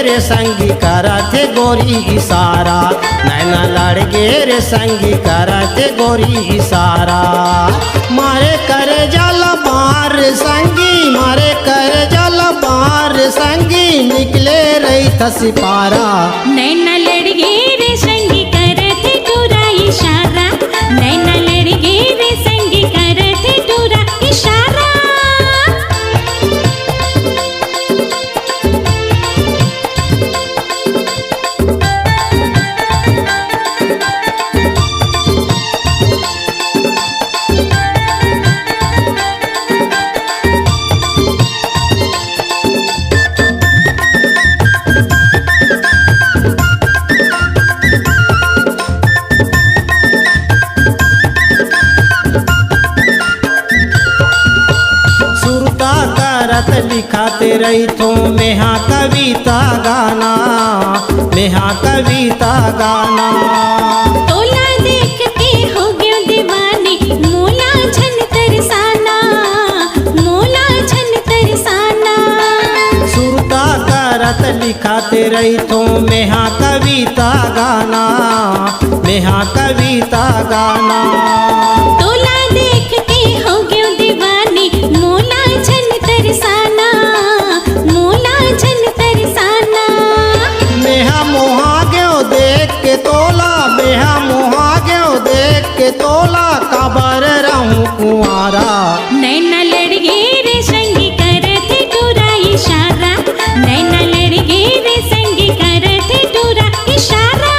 रे संगी करते गोरी इशारा, नैना लड़ गे रे संगी करते गोरी इशारा। मारे करे जल बार संगी, मारे करे जल बार संगी, निकले रही था सिपारा। नैना लड़ गे रे संगी करते टूरा इशारा, नैना लड़ गे रे संगी करते टूरा इशारा। लिखाते रही तो मेहा कविता गाना, मेहा कविता गाना। तोला देख के हो गयो दीवानी, मोला छन तरसाना, मोला छन तरसाना। सुरता करत लिखाते रही तो मेहा कविता गाना, मेहा कविता गाना। तोला देख के हो गयो दीवानी, मोला छन तरसाना, मोला छन तरसाना। मेहा मोहा गयो देख के तोला, मेहा मोहा गयो देख के तोला, कबर रहूं कुंवारा। नैना लड़ गे रे संगी करते टूरा इशारा, नैना लड़ गे रे संगी करते टूरा इशारा।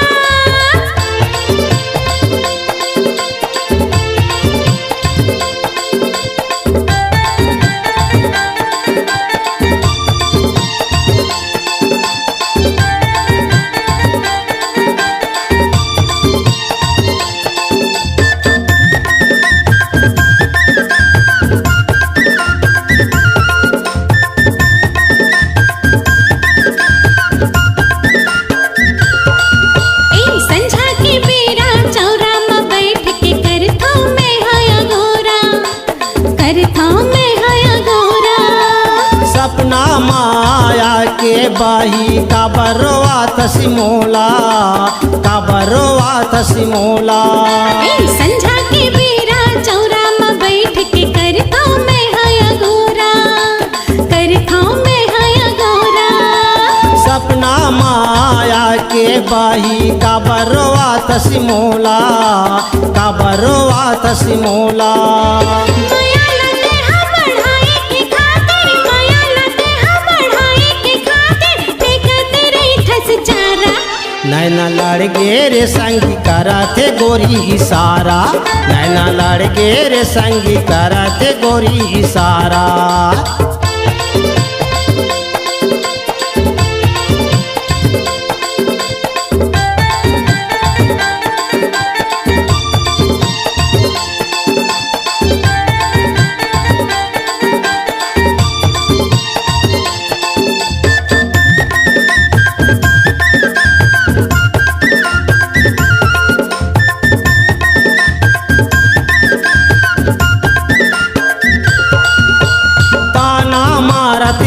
सपना माया के बाही काबरवा तसिमोला, काबरवा तसिमोला। संझा के बेरा चौरा में बैठ के करता मैं हया गोरा, करता मैं हया गोरा। सपना माया के बाही काबरवा तसिमोला, काबरवा तसिमोला। नैना लड़ गे रे संगी करते गोरी इशारा, नैना लड़ गे रे संगी करते गोरी इशारा।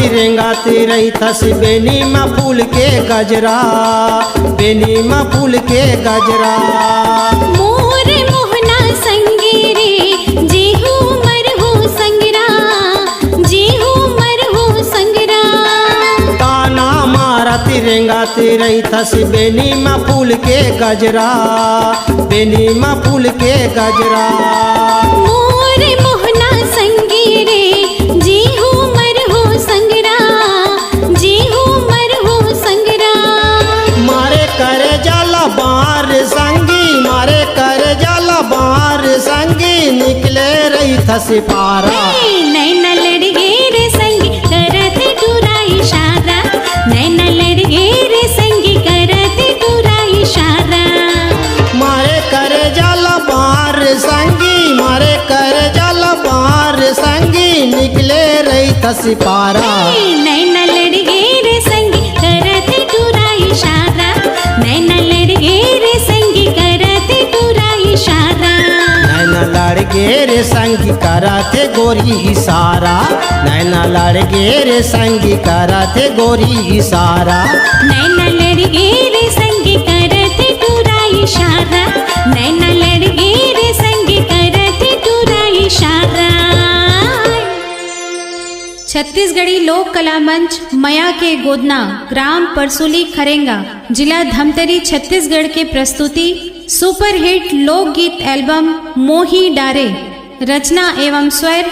रेंगाती रही थस बेनी में फूल के गजरा, बेनी में फूल के गजरा। मोर मोहना संगी रे जीहू मरहू संगरा, जीहू मरहू संगरा। ताना मारती रेंगाती रही थस बेनी में फूल के गजरा, बेनी में फूल के गजरा। मोर मोहना संगी रे जीहू मरहू संगरा, जीहू मरहू संगरा। मारे करे जल बार संगी, मारे करे जल बार संगी, निकले रही था सिपारा। नैना लड़ गे रे संगी करते टूरा इशारा, नैना लड़ गे रे संगी करते टूरा इशारा। मारे करे जल बार संगी, मारे करे जल बार संगी, निकले रही था सिपारा। नैना लड़ गे रे संगी करते टूरा इशारा, नैना लड़ गे रे संगी करते टूरा इशारा। नैना लड़ गे रे संगी करते गोरी इशारा नैना लड़ गे रे संगी करते गोरी इशारा नैना लड़ गे रे संगी करते टूरा इशारा नैना लड़ गे रे संगी करते टूरा इशारा। छत्तीसगढ़ी लोक कला मंच मया के गोदना ग्राम परसुली खरेंगा जिला धमतरी छत्तीसगढ़ के प्रस्तुति सुपरहिट लोकगीत एल्बम मोही डारे रचना एवं स्वर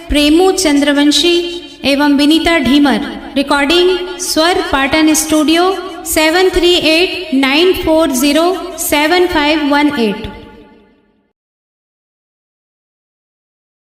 प्रेमू चंद्रवंशी एवं विनीता ढीमर। रिकॉर्डिंग स्वर पाटन स्टूडियो 7389407518।